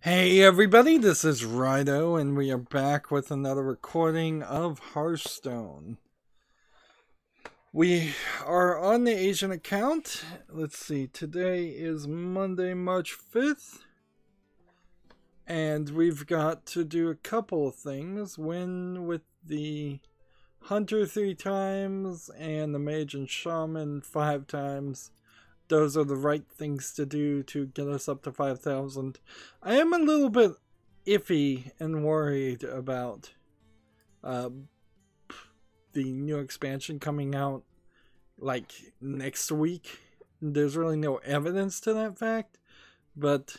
Hey everybody, this is Rydo, and we are back with another recording of Hearthstone. We are on the Asian account. Let's see, today is Monday, March 5th. And we've got to do a couple of things. Win with the Hunter 3 times and the Mage and Shaman 5 times. Those are the right things to do to get us up to 5,000. I am a little bit iffy and worried about the new expansion coming out like next week. There's really no evidence to that fact, but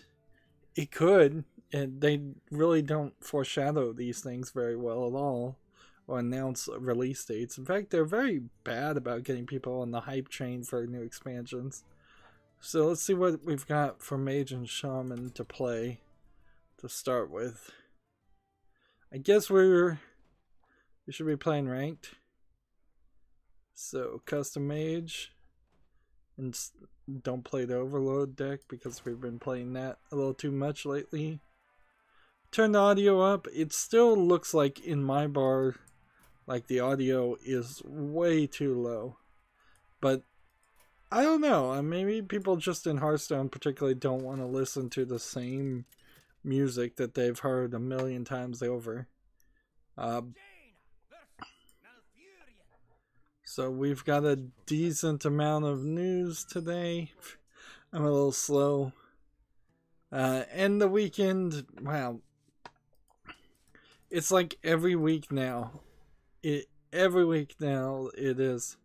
it could. And they really don't foreshadow these things very well at all or announce release dates. In fact, they're very bad about getting people on the hype train for new expansions. So let's see what we've got for Mage and Shaman to play to start with. I guess we should be playing ranked. So custom Mage, and don't play the Overload deck because we've been playing that a little too much lately. Turn the audio up. It still looks like in my bar like the audio is way too low, but I don't know. Maybe people just in Hearthstone particularly don't want to listen to the same music that they've heard a million times over. So we've got a decent amount of news today. I'm a little slow. And the weekend, wow. It's like every week now. Every week now it is.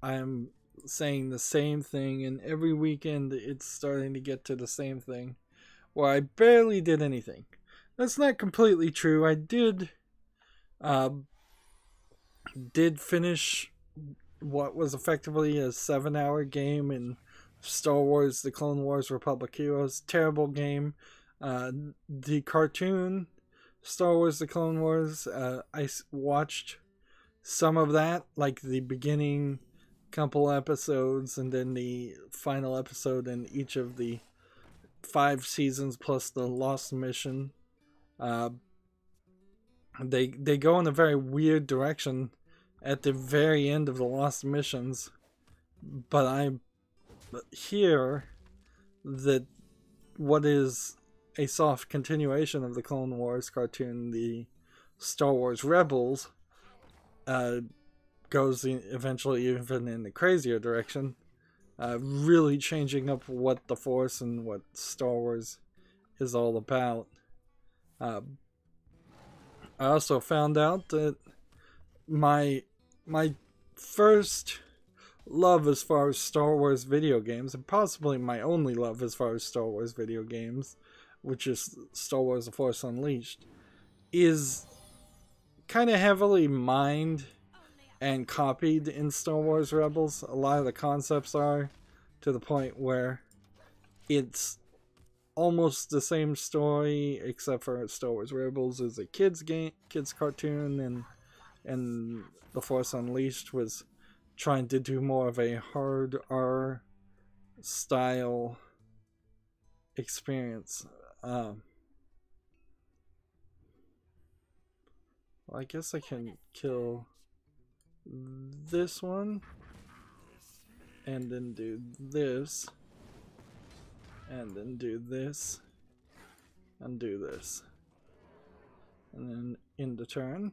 I'm saying the same thing, and every weekend it's starting to get to the same thing where I barely did anything. That's not completely true. I did finish what was effectively a 7-hour game in Star Wars The Clone Wars Republic Heroes. Terrible game. The cartoon Star Wars The Clone Wars, I watched some of that, like the beginning couple episodes and then the final episode in each of the 5 seasons plus the Lost Mission. They go in a very weird direction at the very end of the Lost Missions, but I hear that what is a soft continuation of the Clone Wars cartoon, the Star Wars Rebels, goes eventually even in the crazier direction, really changing up what the Force and what Star Wars is all about. I also found out that my first love as far as Star Wars video games, and possibly my only love as far as Star Wars video games, which is Star Wars The Force Unleashed, is kind of heavily mined and copied in Star Wars Rebels. A lot of the concepts are, to the point where it's almost the same story, except for Star Wars Rebels is a kids cartoon, and The Force Unleashed was trying to do more of a hard R style experience. Well, I guess I can kill this one and then do this and then do this and do this and then end the turn.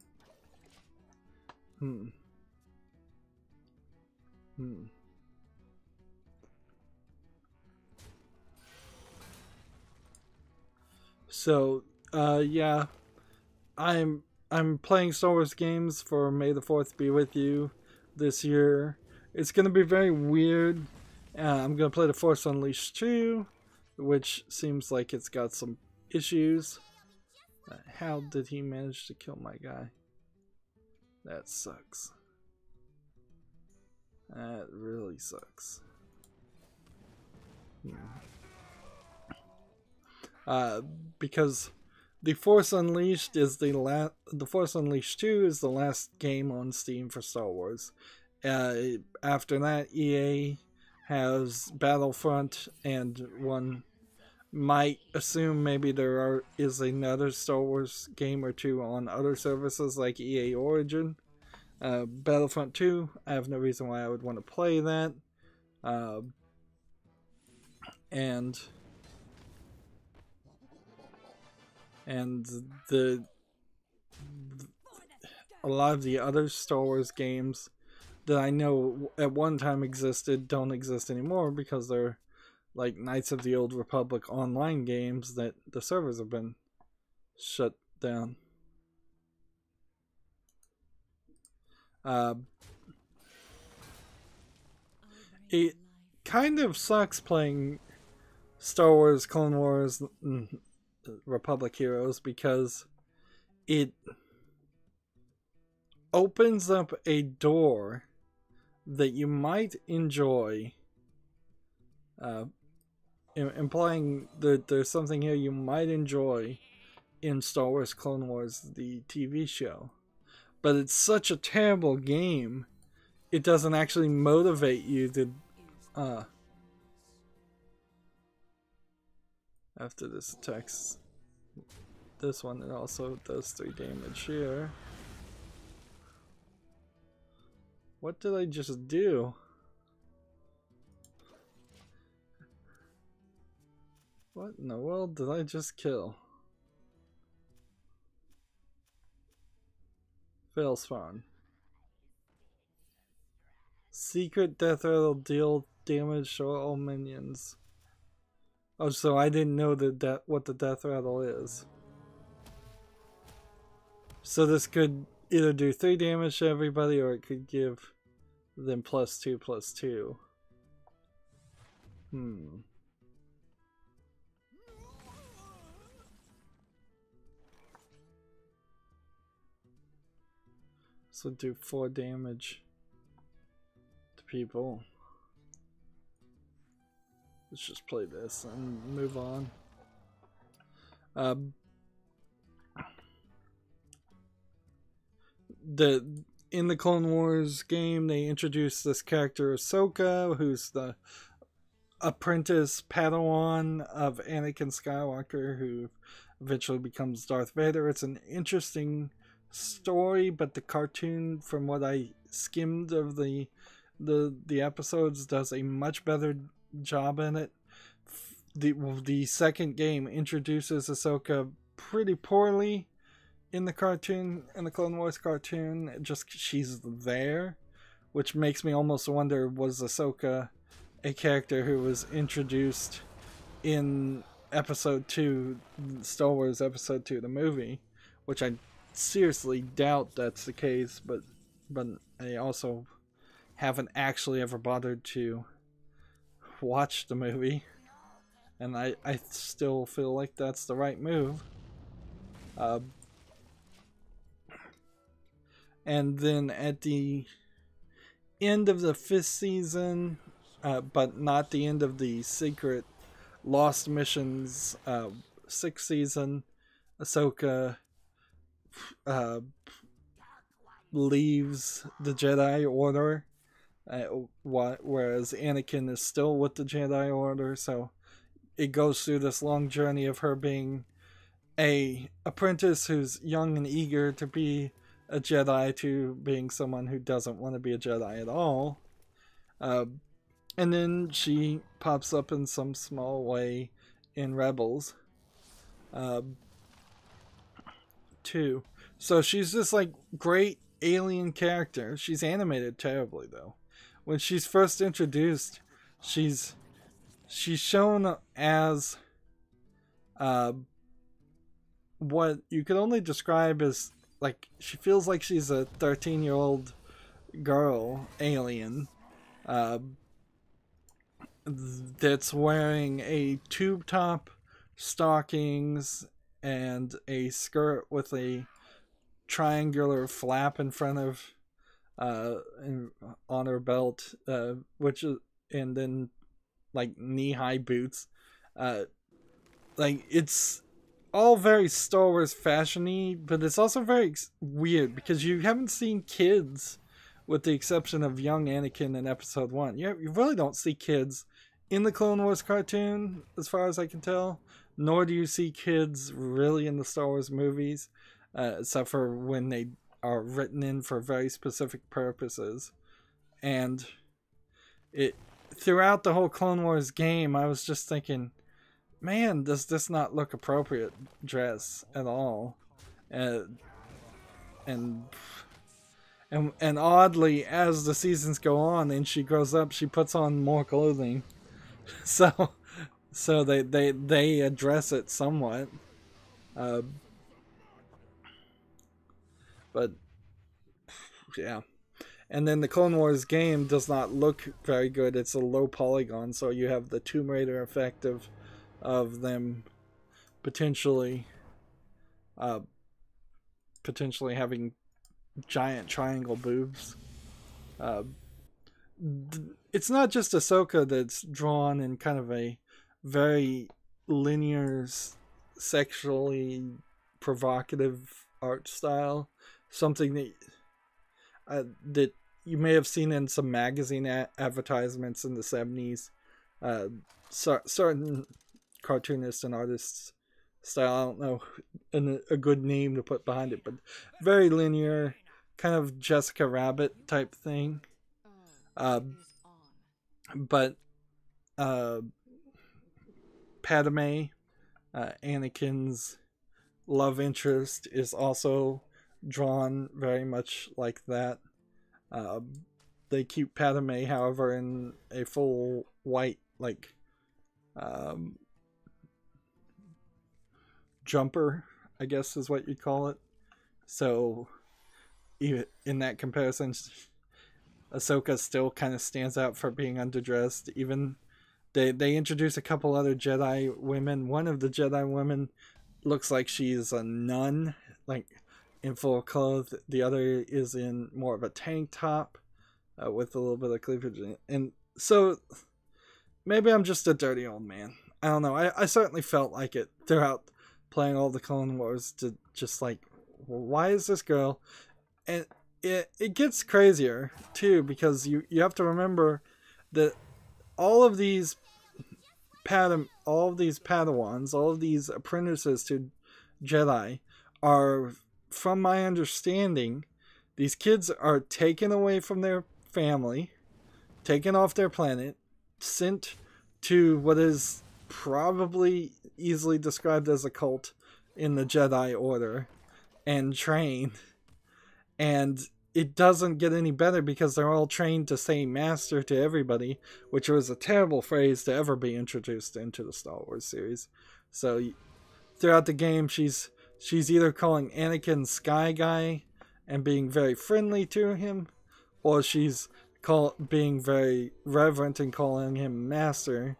So yeah, I'm playing Star Wars games for May the 4th be with you this year. It's going to be very weird. I'm going to play The Force Unleashed 2, which seems like it's got some issues. How did he manage to kill my guy? That sucks. That really sucks. Because The Force Unleashed is The Force Unleashed 2 is the last game on Steam for Star Wars. After that, EA has Battlefront and one might assume maybe is another Star Wars game or two on other services like EA Origin. Battlefront 2, I have no reason why I would want to play that. And a lot of the other Star Wars games that I know at one time existed don't exist anymore because they're like Knights of the Old Republic online games that the servers have been shut down. It kind of sucks playing Star Wars, Clone Wars, Republic Heroes because it opens up a door that you might enjoy, implying that there's something here you might enjoy in Star Wars Clone Wars, the TV show. But it's such a terrible game, it doesn't actually motivate you to... after this attacks this one, it also does 3 damage here. What did I just do? What in the world did I just kill? Fail spawn. Secret death rattle, deal damage to all minions. Oh, so I didn't know what the death rattle is. So this could either do 3 damage to everybody, or it could give them +2/+2. So do 4 damage to people. Let's just play this and move on. In the Clone Wars game, they introduced this character Ahsoka, who's the apprentice Padawan of Anakin Skywalker, who eventually becomes Darth Vader. It's an interesting story, but the cartoon, from what I skimmed of the episodes, does a much better job in it. The second game introduces Ahsoka pretty poorly in the cartoon, in the Clone Wars cartoon. Just she's there, which makes me almost wonder, was Ahsoka a character who was introduced in episode 2, Star Wars episode 2, the movie, which I seriously doubt that's the case, but I also haven't actually ever bothered to watch the movie, and I still feel like that's the right move. And then at the end of the 5th season, but not the end of the secret Lost Missions 6th season, Ahsoka leaves the Jedi Order, whereas Anakin is still with the Jedi Order. So it goes through this long journey of her being a apprentice who's young and eager to be a Jedi, to being someone who doesn't want to be a Jedi at all. And then she pops up in some small way in Rebels too. So she's this like great alien character. She's animated terribly though. When she's first introduced, she's shown as what you could only describe as, like, she feels like she's a 13-year-old girl alien that's wearing a tube top, stockings, and a skirt with a triangular flap in front of on her belt, which is, and then like knee-high boots. Like, it's all very Star Wars fashion-y, but it's also very weird because you haven't seen kids, with the exception of young Anakin in episode 1. You really don't see kids in the Clone Wars cartoon, as far as I can tell, nor do you see kids really in the Star Wars movies, except for when they are written in for very specific purposes. And it throughout the whole Clone Wars game, I was just thinking, man, does this not look appropriate dress at all? And oddly, as the seasons go on and she grows up, she puts on more clothing. So they address it somewhat. But yeah. And then the Clone Wars game does not look very good. It's a low polygon, so you have the Tomb Raider effect of them potentially having giant triangle boobs. It's not just Ahsoka that's drawn in kind of a very linear, sexually provocative art style. Something that you may have seen in some magazine advertisements in the 70s. Certain cartoonists and artists style, I don't know a good name to put behind it, but very linear, kind of Jessica Rabbit type thing. But Padme, Anakin's love interest, is also drawn very much like that. They keep Padme, however, in a full white, like, jumper, I guess is what you'd call it. So, even in that comparison, Ahsoka still kind of stands out for being underdressed. Even they introduce a couple other Jedi women. One of the Jedi women looks like she's a nun, like in full clothes. The other is in more of a tank top with a little bit of cleavage. And so maybe I'm just a dirty old man. I don't know. I certainly felt like it throughout playing all the Clone Wars, to just like, well, why is this girl? And it gets crazier too, because you have to remember that all of these Padawans, all of these apprentices to Jedi are, from my understanding, these kids are taken away from their family, taken off their planet, sent to what is probably easily described as a cult in the Jedi Order, and trained. And it doesn't get any better, because they're all trained to say master to everybody, which was a terrible phrase to ever be introduced into the Star Wars series. So throughout the game, she's either calling Anakin Sky Guy and being very friendly to him, or she's being very reverent and calling him master,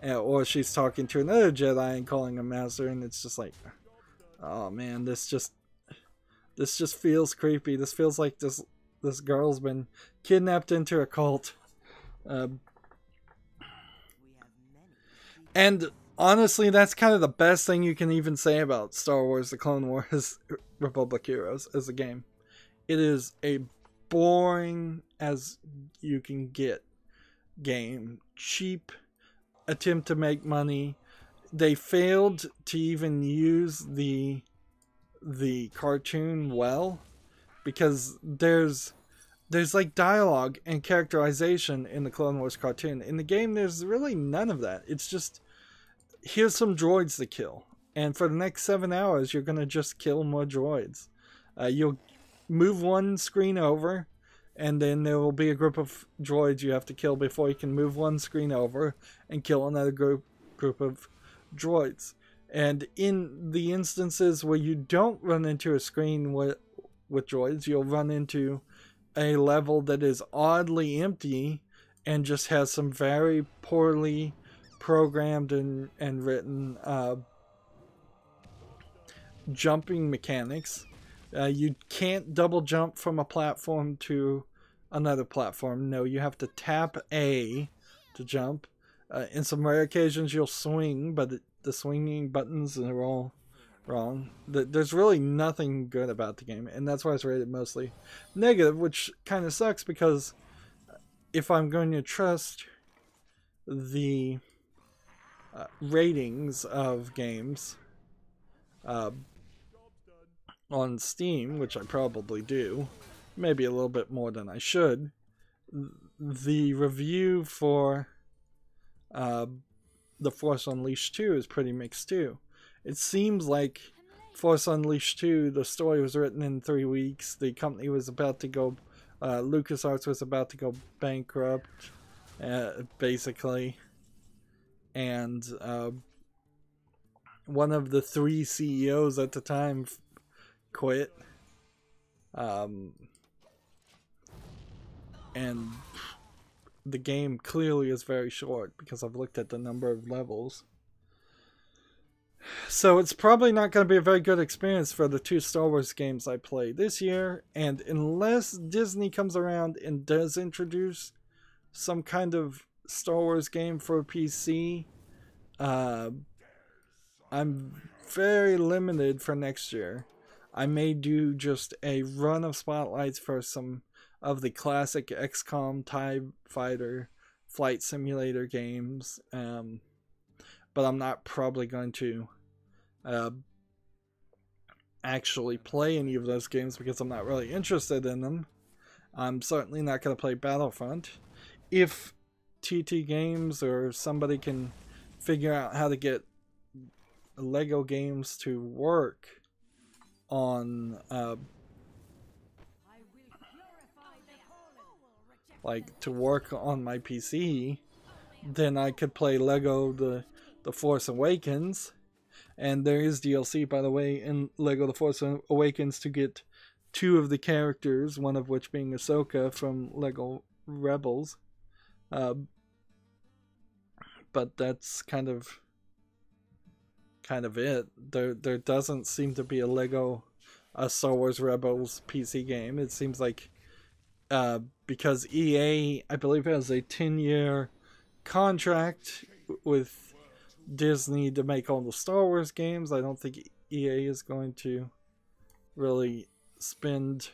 or she's talking to another Jedi and calling him master. And it's just like, oh man, this just feels creepy. This feels like this girl's been kidnapped into a cult. And honestly, that's kind of the best thing you can even say about Star Wars: The Clone Wars Republic Heroes as a game. It is a boring as you can get game. Cheap attempt to make money. They failed to even use the cartoon well, because there's like dialogue and characterization in the Clone Wars cartoon. In the game, there's really none of that. It's just, here's some droids to kill, and for the next 7 hours you're gonna just kill more droids. You'll move one screen over, and then there will be a group of droids you have to kill before you can move one screen over and kill another group of droids. And in the instances where you don't run into a screen with droids, you'll run into a level that is oddly empty and just has some very poorly programmed and written jumping mechanics. You can't double jump from a platform to another platform. No, you have to tap A to jump. In some rare occasions you'll swing, but the swinging buttons are all wrong. There's really nothing good about the game, and that's why it's rated mostly negative, which kind of sucks, because if I'm going to trust the ratings of games on Steam, which I probably do, maybe a little bit more than I should, the review for The Force Unleashed 2 is pretty mixed too. It seems like Force Unleashed 2, the story was written in 3 weeks, the company was about to go, LucasArts was about to go bankrupt, basically, and one of the 3 CEOs at the time quit, and the game clearly is very short because I've looked at the number of levels. So it's probably not going to be a very good experience for the 2 Star Wars games I played this year, and unless Disney comes around and does introduce some kind of Star Wars game for PC, I'm very limited for next year. I may do just a run of spotlights for some of the classic XCOM, TIE Fighter, Flight Simulator games, but I'm not probably going to actually play any of those games because I'm not really interested in them. I'm certainly not going to play Battlefront. If TT Games or somebody can figure out how to get Lego games to work on to work on my PC, then I could play Lego the Force Awakens. And there is DLC, by the way, in Lego The Force Awakens to get 2 of the characters, one of which being Ahsoka from Lego Rebels. But that's kind of it. There doesn't seem to be a Star Wars Rebels PC game. It seems like because EA, I believe, has a 10-year contract with Disney to make all the Star Wars games, I don't think EA is going to really spend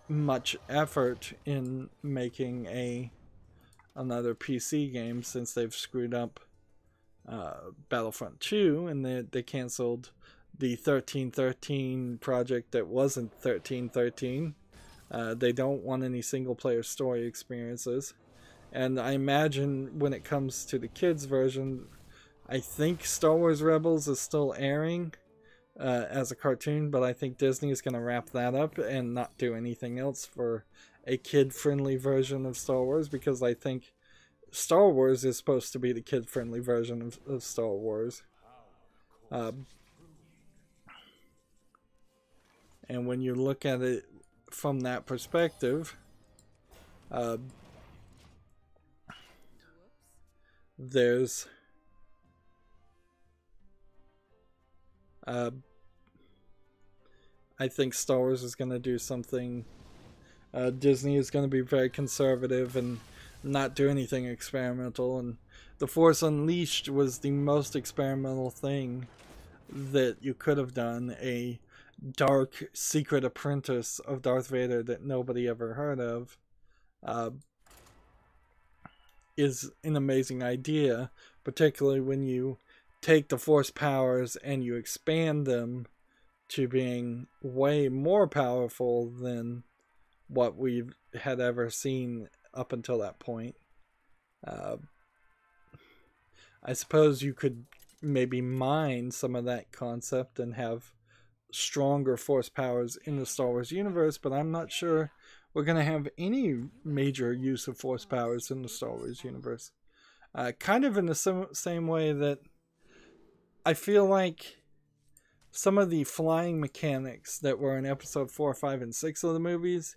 much effort in making another PC game since they've screwed up Battlefront 2 and they canceled the 1313 project that wasn't 1313. They don't want any single player story experiences. And I imagine when it comes to the kids version, I think Star Wars Rebels is still airing as a cartoon, but I think Disney is going to wrap that up and not do anything else for a kid-friendly version of Star Wars, because I think Star Wars is supposed to be the kid-friendly version of Star Wars. And when you look at it from that perspective, there's I think Star Wars is going to do something. Disney is going to be very conservative and not do anything experimental, and The Force Unleashed was the most experimental thing that you could have done. A dark secret apprentice of Darth Vader that nobody ever heard of is an amazing idea, particularly when you take the Force powers and you expand them to being way more powerful than what we had ever seen up until that point. I suppose you could maybe mine some of that concept and have stronger Force powers in the Star Wars universe, but I'm not sure we're going to have any major use of Force powers in the Star Wars universe. Kind of in the same way that I feel like some of the flying mechanics that were in episode 4, 5, and 6 of the movies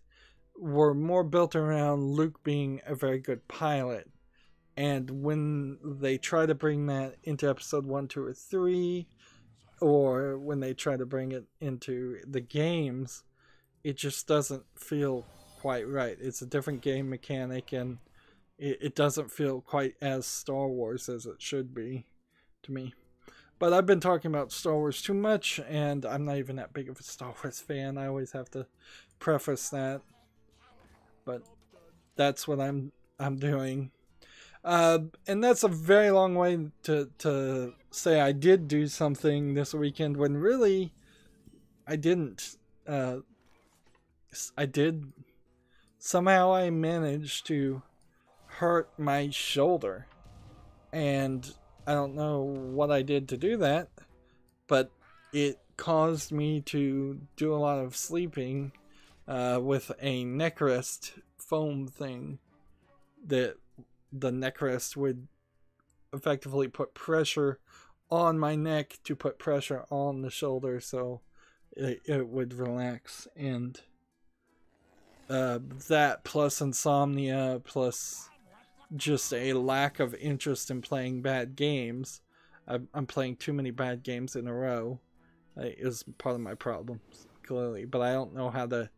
were more built around Luke being a very good pilot. And when they try to bring that into episode 1, 2, or 3, or when they try to bring it into the games, it just doesn't feel quite right. It's a different game mechanic, and it doesn't feel quite as Star Wars as it should be to me. But I've been talking about Star Wars too much, and I'm not even that big of a Star Wars fan. I always have to preface that. But that's what I'm doing. And that's a very long way to say I did do something this weekend when really I didn't. I did. Somehow I managed to hurt my shoulder. And I don't know what I did to do that, but it caused me to do a lot of sleeping with a neck rest foam thing that the neck rest would effectively put pressure on my neck to put pressure on the shoulder so it would relax. And that plus insomnia plus just a lack of interest in playing bad games. I'm playing too many bad games in a row is part of my problem, clearly. But I don't know how to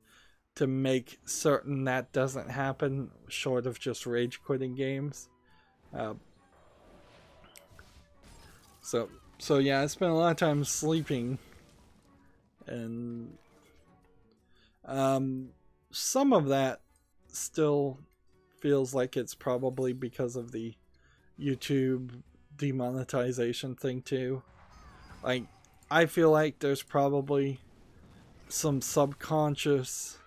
make certain that doesn't happen short of just rage quitting games. So yeah, I spent a lot of time sleeping, and some of that still feels like it's probably because of the YouTube demonetization thing too. Like, I feel like there's probably some subconscious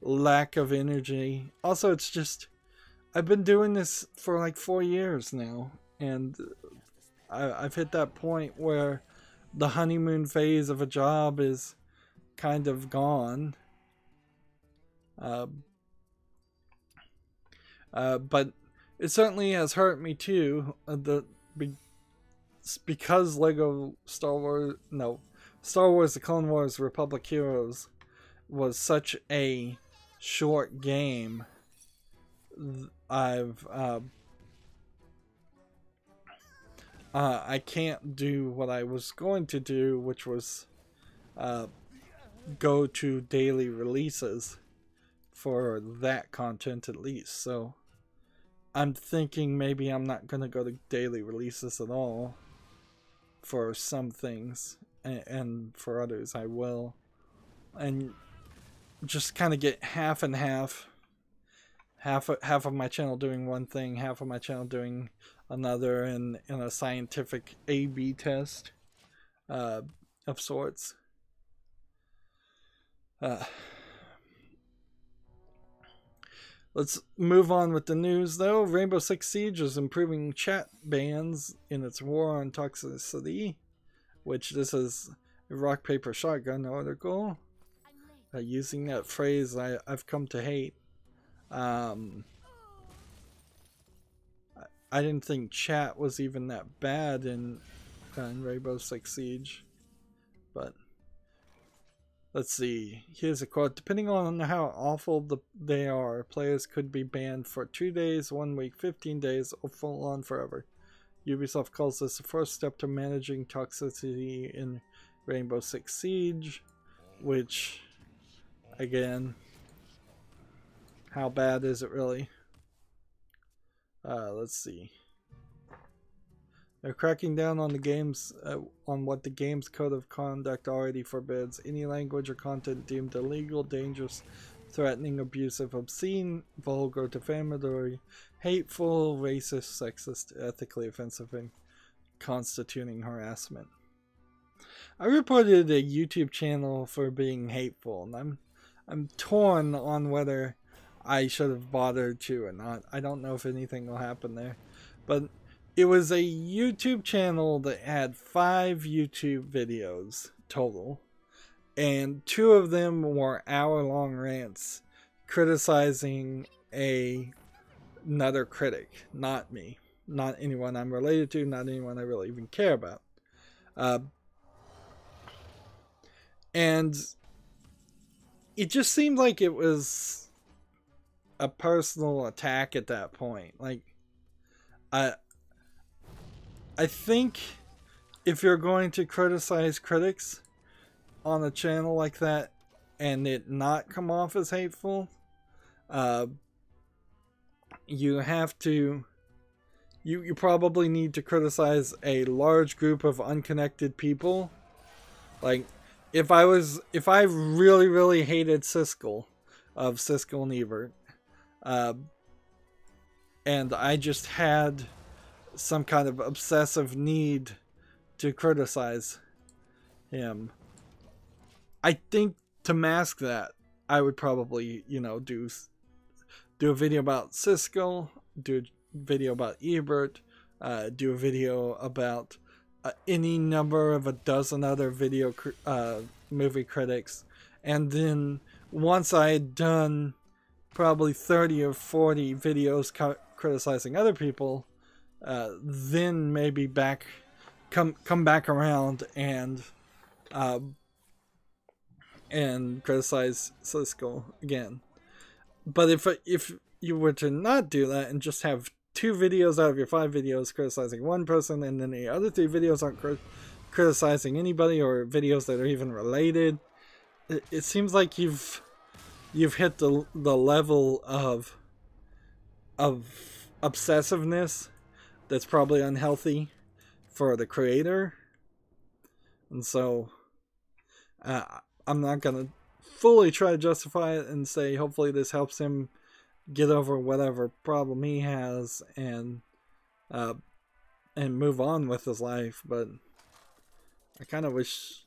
lack of energy. Also, it's just, I've been doing this for like 4 years now, and I've hit that point where the honeymoon phase of a job is kind of gone. But it certainly has hurt me too. Because Star Wars The Clone Wars Republic Heroes was such a short game. I can't do what I was going to do, which was go to daily releases for that content at least. So I'm thinking maybe I'm not going to go to daily releases at all for some things, and for others I will. And just kind of get half and half. Half of my channel doing one thing, half of my channel doing another, in a scientific A/B test of sorts. Let's move on with the news, though. Rainbow Six Siege is improving chat bans in its war on toxicity, which this is a rock, paper, shotgun article. Using that phrase I've come to hate. I didn't think chat was even that bad in Rainbow Six Siege, but let's see. Here's a quote. Depending on how awful they are, players could be banned for 2 days, 1 week, 15 days, or full on forever. Ubisoft calls this the first step to managing toxicity in Rainbow Six Siege, which, again, how bad is it really? Let's see. They're cracking down on the games, on what the game's code of conduct already forbids. Any language or content deemed illegal, dangerous, threatening, abusive, obscene, vulgar, defamatory, hateful, racist, sexist, ethically offensive, and constituting harassment. I reported a YouTube channel for being hateful, and I'm torn on whether I should have bothered to or not. I don't know if anything will happen there, but it was a YouTube channel that had 5 YouTube videos total, and 2 of them were hour-long rants criticizing another critic, not me, not anyone I'm related to, not anyone I really even care about. And it just seemed like it was a personal attack at that point. Like, I think if you're going to criticize critics on a channel like that and it not come off as hateful, you have to, you probably need to criticize a large group of unconnected people. Like, if I really, really hated Siskel of Siskel and Ebert, and I just had some kind of obsessive need to criticize him. I think to mask that, I would probably, you know, do a video about Cisco, do a video about Ebert, do a video about any number of a dozen other movie critics, and then once I had done probably 30 or 40 videos criticizing other people, then maybe come back around and criticize Cisco again. But if you were to not do that and just have 2 videos out of your 5 videos criticizing one person, and then the other 3 videos aren't criticizing anybody, or videos that are even related, it seems like you've hit the level of obsessiveness that's probably unhealthy for the creator. And so I'm not gonna fully try to justify it and say hopefully this helps him get over whatever problem he has and move on with his life, but I kind of wish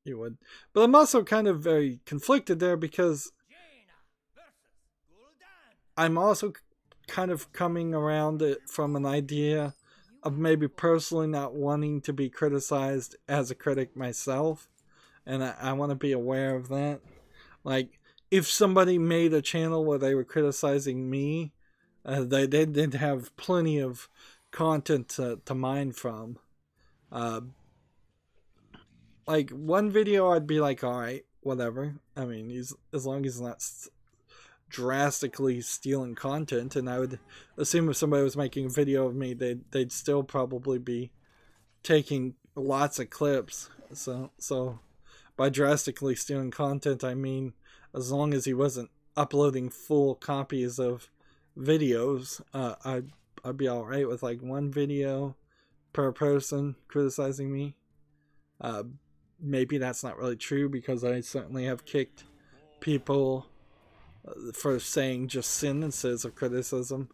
he would. But I'm also kind of very conflicted there, because I'm also kind of coming around it from an idea of maybe personally not wanting to be criticized as a critic myself, and I want to be aware of that. Like, if somebody made a channel where they were criticizing me, they did have plenty of content to mine from. Like, one video I'd be like, alright, whatever. I mean, as long as he's not drastically stealing content, and I would assume if somebody was making a video of me, they'd still probably be taking lots of clips. So by drastically stealing content, I mean as long as he wasn't uploading full copies of videos, I'd be alright with like 1 video per person criticizing me. Maybe that's not really true, because I certainly have kicked people for saying just sentences of criticism,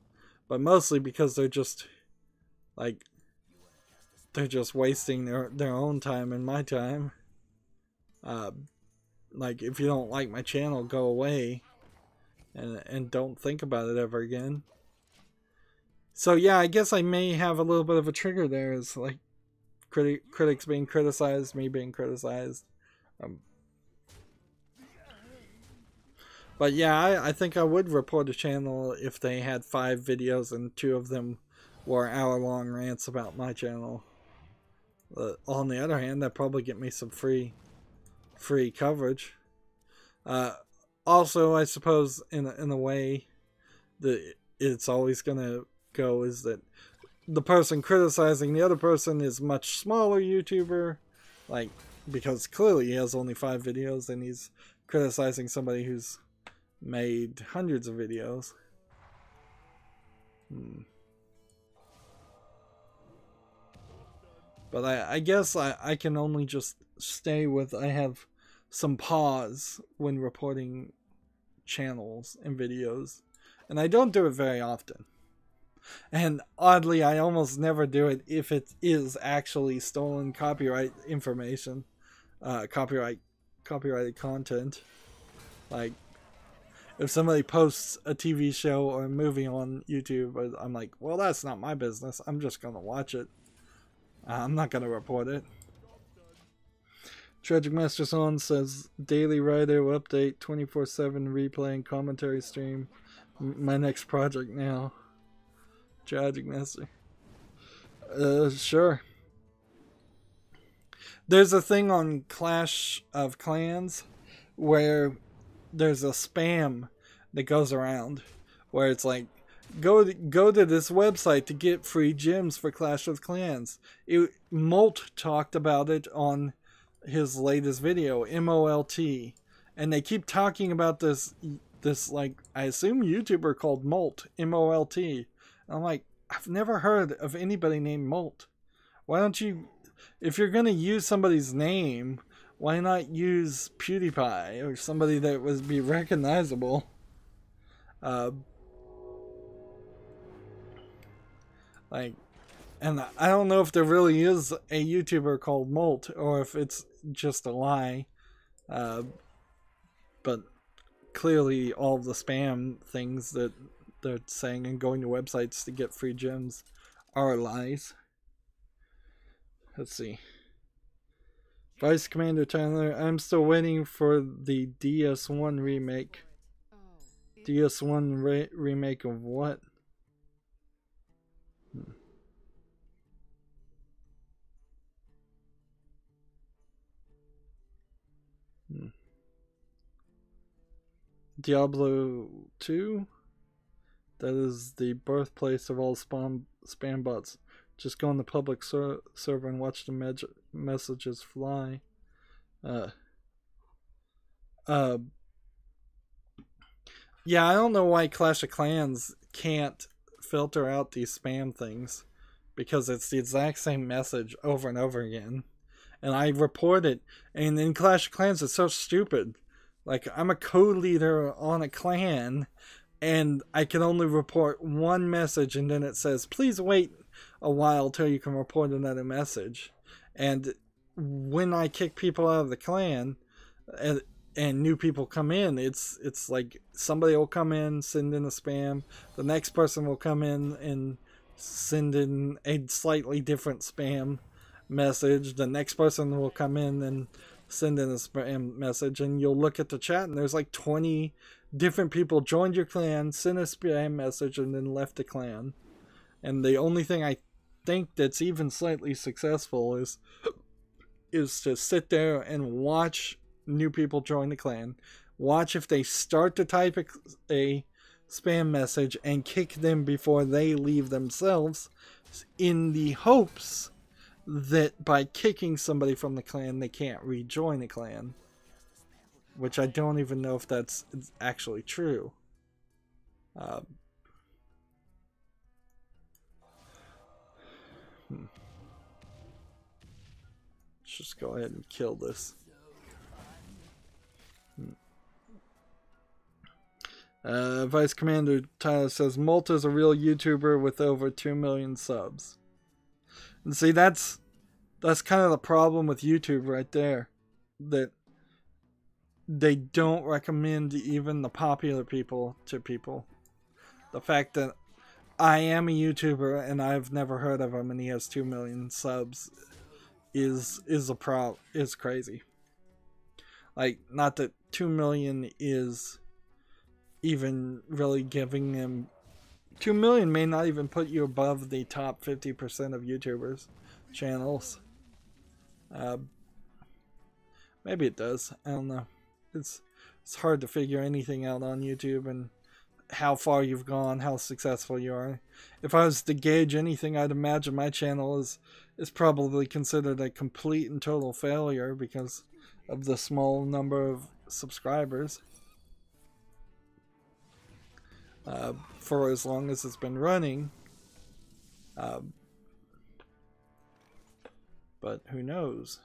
but mostly because they're just wasting their own time and my time. Like, if you don't like my channel, go away and don't think about it ever again. So yeah, I guess I may have a little bit of a trigger there, is like critics being criticized, me being criticized. But yeah, I think I would report a channel if they had 5 videos and 2 of them were hour-long rants about my channel. On the other hand, that'd probably get me some free coverage. Also, I suppose in a way that it's always gonna go is that the person criticizing the other person is much smaller YouTuber, like, because clearly he has only 5 videos and he's criticizing somebody who's made hundreds of videos. But I guess I can only just stay with, I have some pause when reporting channels and videos, and I don't do it very often. And oddly, I almost never do it if it is actually stolen copyright information, copyrighted content. Like, if somebody posts a TV show or a movie on YouTube, I'm like, well, that's not my business. I'm just gonna watch it. I'm not gonna report it. Tragic Master Son says daily Rydo update, 24/7 replay and commentary stream. My next project now. Tragic Master. Sure. There's a thing on Clash of Clans where there's a spam that goes around where it's like, go to this website to get free gems for Clash of Clans. Molt talked about it on his latest video, MOLT, and they keep talking about this like, I assume YouTuber called Molt, MOLT. I'm like, I've never heard of anybody named Molt. Why don't you, if you're gonna use somebody's name, why not use PewDiePie or somebody that would be recognizable? Like, and I don't know if there really is a YouTuber called Molt or if it's just a lie. But clearly all the spam things that they're saying and going to websites to get free gems are lies. Let's see. Vice Commander Tyler, I'm still waiting for the DS1 remake. DS1 remake of what? Diablo 2? That is the birthplace of all spam bots. Just go on the public server and watch the messages fly. Yeah, I don't know why Clash of Clans can't filter out these spam things, because it's the exact same message over and over again. And I report it, and in Clash of Clans it's so stupid. Like, I'm a co-leader on a clan, and I can only report one message, and then it says, please wait a while till you can report another message. And when I kick people out of the clan, and new people come in, it's like somebody will come in, send in a spam, the next person will come in and send in a slightly different spam message, the next person will come in and send in a spam message, and you'll look at the chat and there's like 20 different people joined your clan, sent a spam message, and then left the clan. And the only thing I think that's even slightly successful is to sit there and watch new people join the clan, watch if they start to type a spam message, and kick them before they leave themselves, in the hopes that by kicking somebody from the clan they can't rejoin the clan, which I don't even know if that's actually true. Let's just go ahead and kill this. Vice Commander Tyler says Malta's a real YouTuber with over 2 million subs. And see, that's kind of the problem with YouTube right there, that they don't recommend even the popular people to people. The fact that I am a YouTuber and I've never heard of him and he has 2 million subs is crazy. Like, not that 2 million is even really giving him 2 million may not even put you above the top 50% of YouTubers channels. Maybe it does. I don't know. It's hard to figure anything out on YouTube and how far you've gone, how successful you are. If I was to gauge anything, I'd imagine my channel is probably considered a complete and total failure because of the small number of subscribers. For as long as it's been running. But who knows?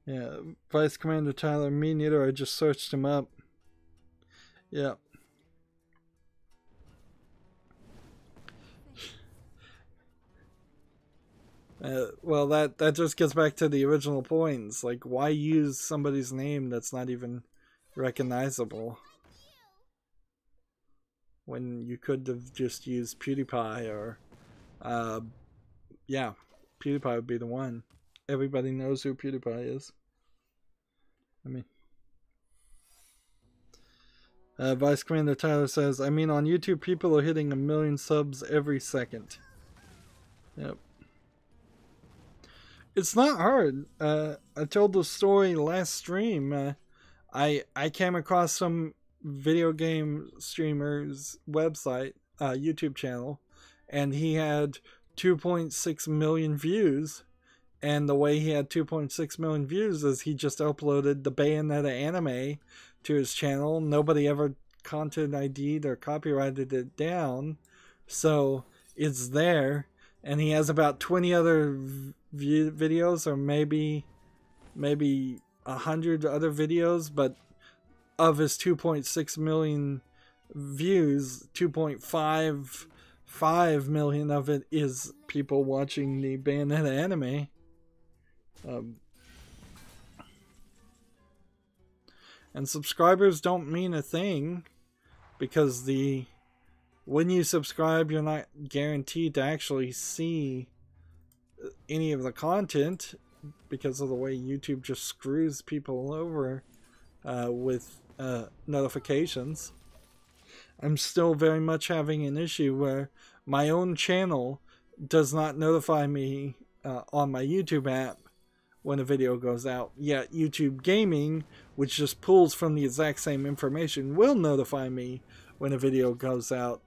Yeah, Vice Commander Tyler, me neither. I just searched him up. Yeah. Well, that just gets back to the original points. Like, why use somebody's name that's not even recognizable when you could have just used PewDiePie or, yeah, PewDiePie would be the one. Everybody knows who PewDiePie is. I mean, Vice Commander Tyler says, I mean, on YouTube, people are hitting 1 million subs every second. Yep. It's not hard. I told the story last stream. I came across some video game streamer's website, YouTube channel, and he had 2.6 million views. And the way he had 2.6 million views is he just uploaded the Bayonetta anime to his channel. Nobody ever content ID'd or copyrighted it down, so it's there. and he has about 20 other videos, or maybe 100 other videos, but of his 2.6 million views, 2.55 million of it is people watching the Bayonetta anime. And subscribers don't mean a thing, because when you subscribe, you're not guaranteed to actually see any of the content, because of the way YouTube just screws people over with notifications. I'm still very much having an issue where my own channel does not notify me on my YouTube app when a video goes out, yet YouTube Gaming, which just pulls from the exact same information, will notify me when a video goes out.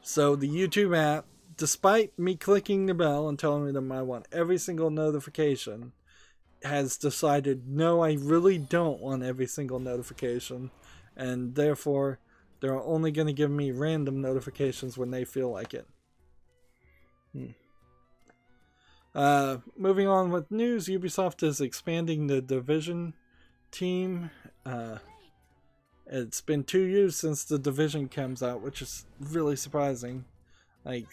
So the YouTube app, despite me clicking the bell and telling them I want every single notification, has decided, no, I really don't want every single notification, and therefore they're only going to give me random notifications when they feel like it. Moving on with news, Ubisoft is expanding the Division team. It's been 2 years since the Division comes out, which is really surprising. Like,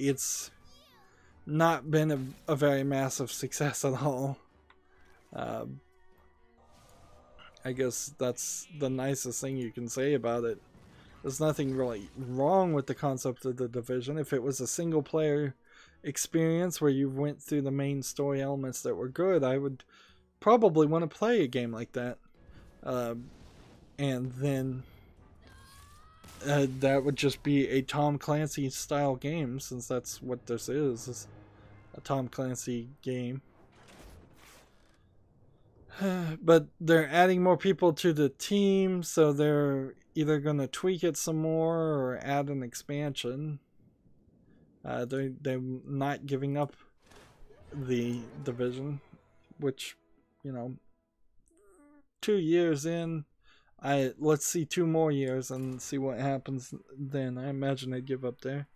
it's not been a very massive success at all. I guess that's the nicest thing you can say about it. There's nothing really wrong with the concept of the Division. If it was a single player experience where you went through the main story elements that were good, I would probably want to play a game like that. And then that would just be a Tom Clancy style game, since that's what this is a Tom Clancy game. But they're adding more people to the team, so they're either going to tweak it some more or add an expansion. They're not giving up the Division, which, you know, 2 years in, let's see 2 more years and see what happens then. I imagine they'd give up there.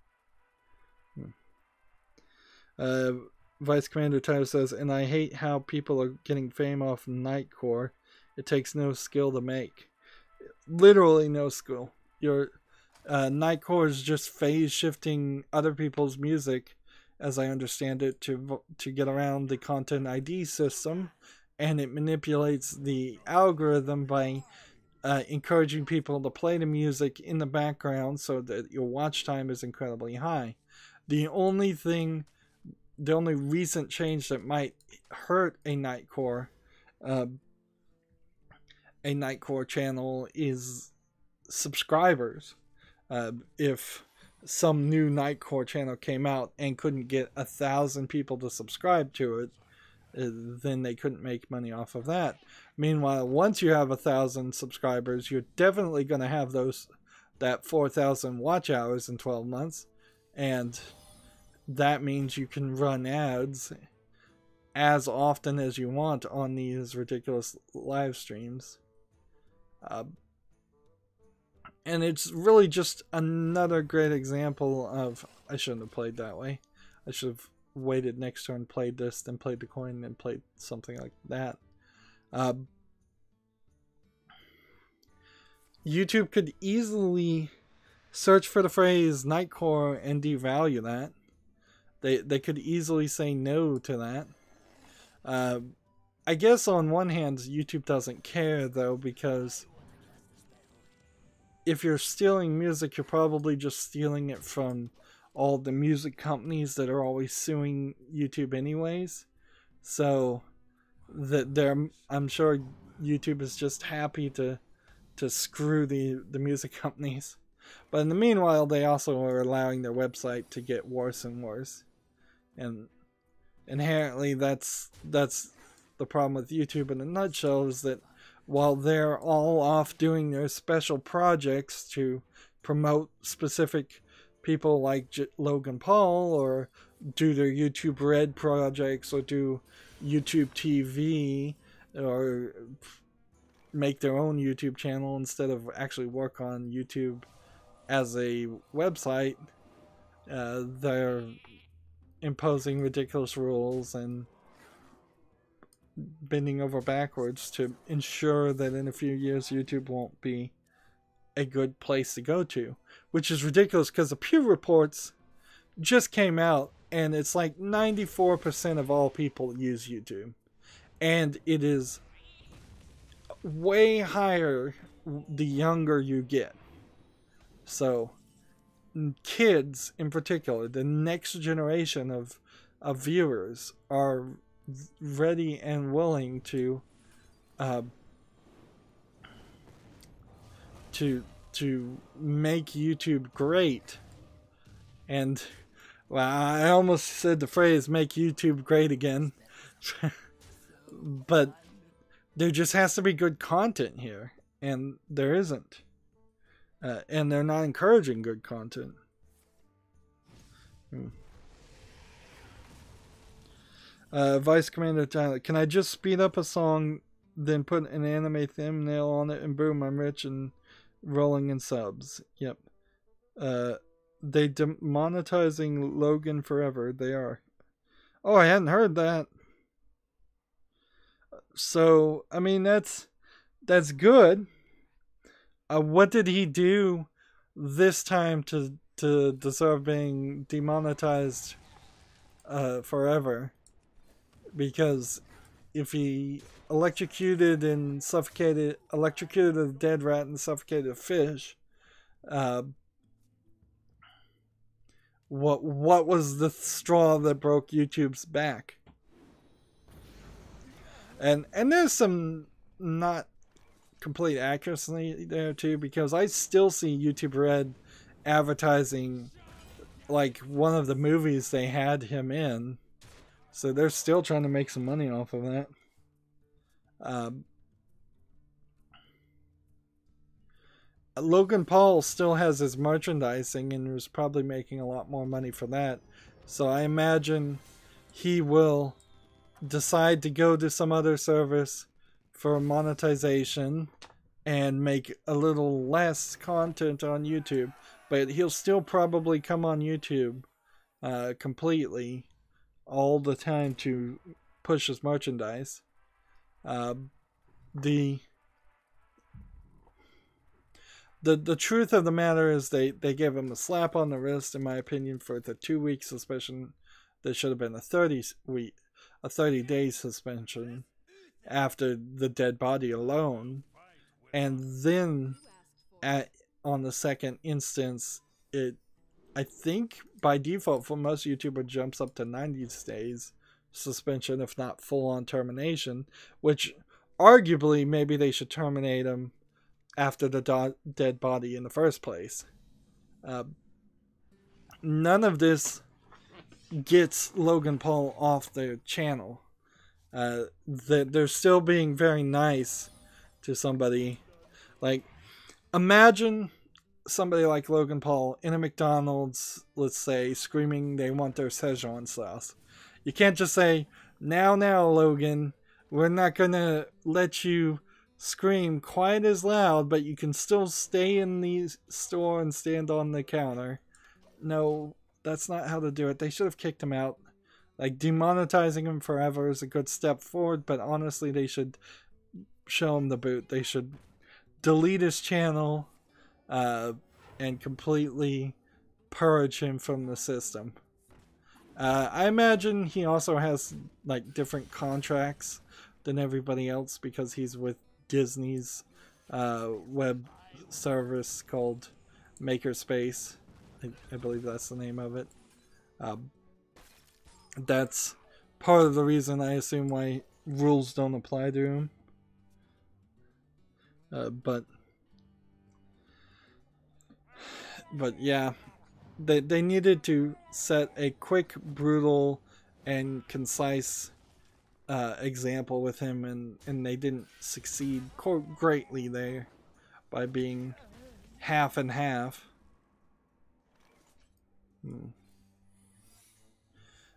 Vice Commander Tyler says, and I hate how people are getting fame off Nightcore. It takes no skill to make. Literally no skill. Your Nightcore is just phase shifting other people's music, as I understand it, to get around the content ID system, and it manipulates the algorithm by encouraging people to play the music in the background so that your watch time is incredibly high. The only recent change that might hurt a Nightcore channel is subscribers. If some new Nightcore channel came out and couldn't get 1,000 people to subscribe to it, then they couldn't make money off of that. Meanwhile, once you have 1,000 subscribers, you're definitely going to have that 4,000 watch hours in 12 months, and that means you can run ads as often as you want on these ridiculous live streams. And it's really just another great example of, I shouldn't have played that way. I should have waited next turn, played this, then played the coin, then played something like that. YouTube could easily search for the phrase Nightcore and devalue that. They could easily say no to that. I guess on one hand, YouTube doesn't care, though, because if you're stealing music, you're probably just stealing it from all the music companies that are always suing YouTube anyways. So I'm sure YouTube is just happy to screw the music companies. But in the meanwhile, they also are allowing their website to get worse and worse. And inherently, that's the problem with YouTube in a nutshell, is that while they're all off doing their special projects to promote specific people like Logan Paul, or do their YouTube Red projects, or do YouTube TV, or make their own YouTube channel instead of actually work on YouTube as a website, They're imposing ridiculous rules and bending over backwards to ensure that in a few years YouTube won't be a good place to go to, which is ridiculous because the Pew reports just came out and it's like 94% of all people use YouTube, and it is way higher the younger you get. So kids in particular, the next generation of viewers, are ready and willing to make YouTube great. And well, I almost said the phrase "make YouTube great again," but there just has to be good content here, and there isn't. And they're not encouraging good content. Vice Commander Tyler, can I just speed up a song, then put an anime thumbnail on it, and boom, I'm rich and rolling in subs? Yep. They demonetizing Logan forever. They are. Oh, I hadn't heard that. So, I mean, that's good. What did he do this time to deserve being demonetized forever? Because if he electrocuted a dead rat and suffocated a fish, what was the straw that broke YouTube's back? And there's some not complete accuracy there too, because I still see YouTube Red advertising like one of the movies they had him in, so they're still trying to make some money off of that. Logan Paul still has his merchandising and was probably making a lot more money for that, so I imagine he will decide to go to some other service for monetization and make a little less content on YouTube, but he'll still probably come on YouTube completely all the time to push his merchandise. The truth of the matter is they gave him a slap on the wrist, in my opinion, for the 2-week suspension. There should have been a 30-day suspension after the dead body alone, and then on the second instance, I think by default for most YouTubers jumps up to 90 days suspension, if not full-on termination, which arguably maybe they should terminate him after the dead body in the first place. None of this gets Logan Paul off their channel. They're still being very nice to somebody. Like, imagine somebody like Logan Paul in a McDonald's, let's say, screaming they want their Szechuan sauce. You can't just say, now, Logan, we're not gonna let you scream quite as loud, but you can still stay in the store and stand on the counter. No, that's not how to do it. They should have kicked him out. Like, demonetizing him forever is a good step forward, but honestly, they should show him the boot. They should delete his channel and completely purge him from the system. I imagine he also has like different contracts than everybody else because he's with Disney's web service called Makerspace. I believe that's the name of it. That's part of the reason, I assume, why rules don't apply to him. But yeah, they needed to set a quick, brutal, and concise example with him, and they didn't succeed greatly there by being half and half.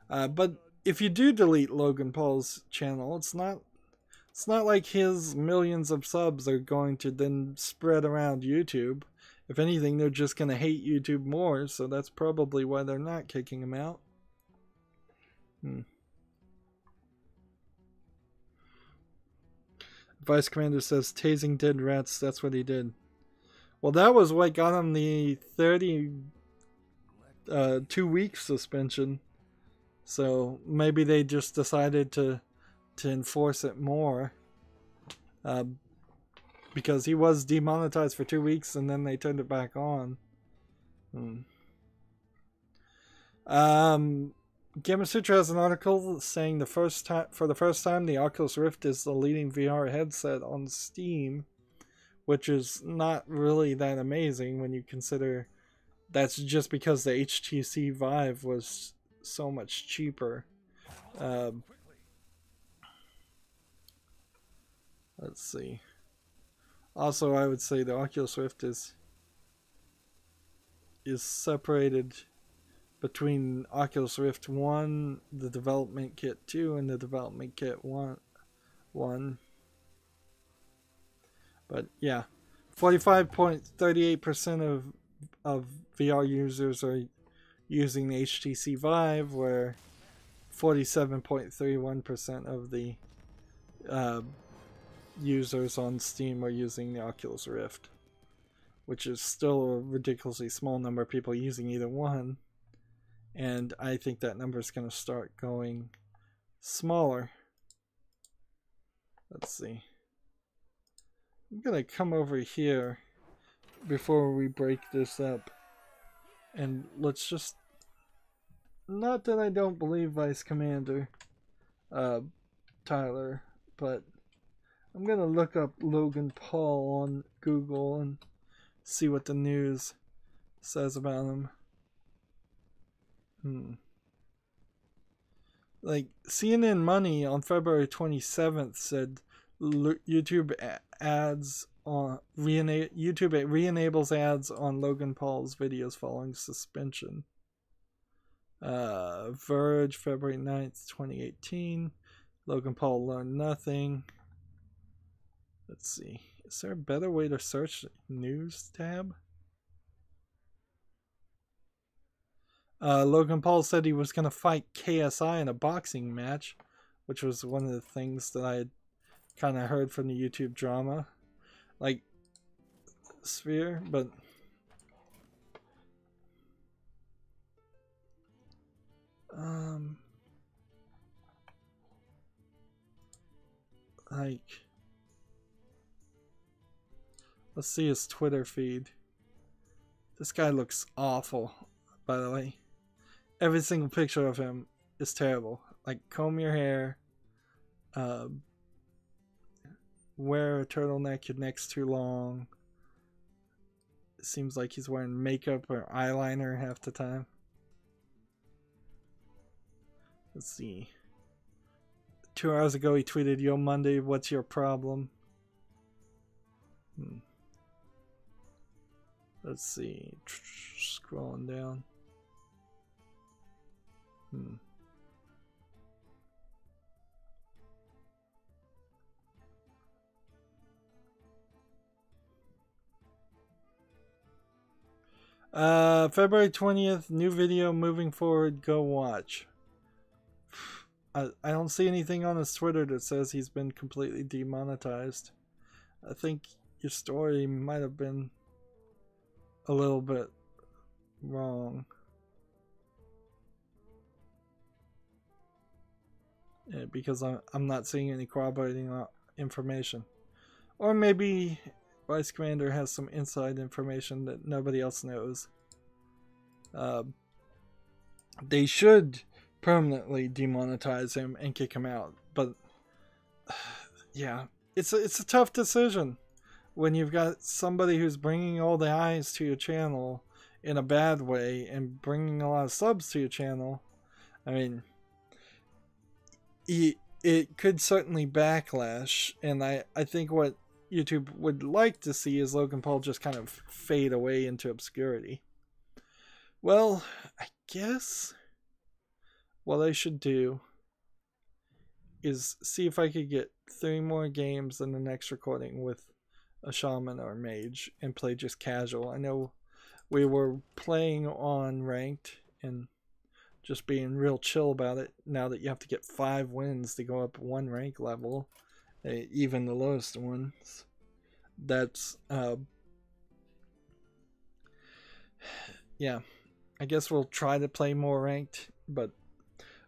But if you do delete Logan Paul's channel, it's not like his millions of subs are going to then spread around YouTube. If anything, they're just going to hate YouTube more, so that's probably why they're not kicking him out. Vice Commander says tasing dead rats, that's what he did. Well, that was what got him the 2-week suspension. So maybe they just decided to enforce it more. Because he was demonetized for 2 weeks and then they turned it back on. Gamasutra has an article saying for the first time the Oculus Rift is the leading VR headset on Steam, which is not really that amazing when you consider that's just because the HTC Vive was so much cheaper. Let's see. Also, I would say the Oculus Rift is separated between Oculus Rift 1, the development kit 2, and the development kit 1. But yeah, 45.38% of VR users are using the HTC Vive, where 47.31% of the users on Steam are using the Oculus Rift, which is still a ridiculously small number of people using either one. And I think that number is going to start going smaller. Let's see. I'm going to come over here before we break this up. And let's just... Not that I don't believe Vice Commander Tyler, but I'm going to look up Logan Paul on Google and see what the news says about him. Like, CNN Money on February 27th said YouTube re-enables ads on Logan Paul's videos following suspension. Verge, February 9th, 2018. Logan Paul learned nothing. Let's see. Is there a better way to search news tab? Logan Paul said he was going to fight KSI in a boxing match, which was one of the things that I had kind of heard from the YouTube drama, like sphere, but like, let's see his Twitter feed. This guy looks awful, by the way. Every single picture of him is terrible. Like, comb your hair, wear a turtleneck, your neck's too long. It seems like he's wearing makeup or eyeliner half the time. Let's see. 2 hours ago he tweeted, "Yo Monday, what's your problem?" Let's see. Scrolling down. February 20th, new video moving forward, go watch. I don't see anything on his Twitter that says he's been completely demonetized. I think your story might have been a little bit wrong. Yeah, because I'm not seeing any corroborating information. Or maybe Vice Commander has some inside information that nobody else knows. They should permanently demonetize him and kick him out, but yeah, it's a tough decision when you've got somebody who's bringing all the eyes to your channel in a bad way and bringing a lot of subs to your channel. I mean, it could certainly backlash, and I think what YouTube would like to see is Logan Paul just kind of fade away into obscurity. Well, I guess what I should do is see if I could get 3 more games in the next recording with a shaman or a mage and play just casual. I know we were playing on ranked and just being real chill about it. Now that you have to get 5 wins to go up 1 rank level, even the lowest ones, that's yeah, I guess we'll try to play more ranked, but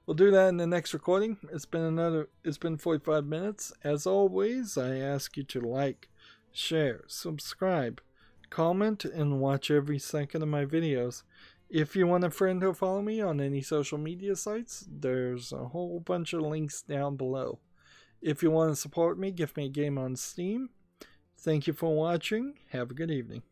we'll do that in the next recording. It's been 45 minutes. As always, I ask you to like, share, subscribe, comment, and watch every second of my videos. If you want a friend to follow me on any social media sites, there's a whole bunch of links down below. If you want to support me, give me a game on Steam. Thank you for watching. Have a good evening.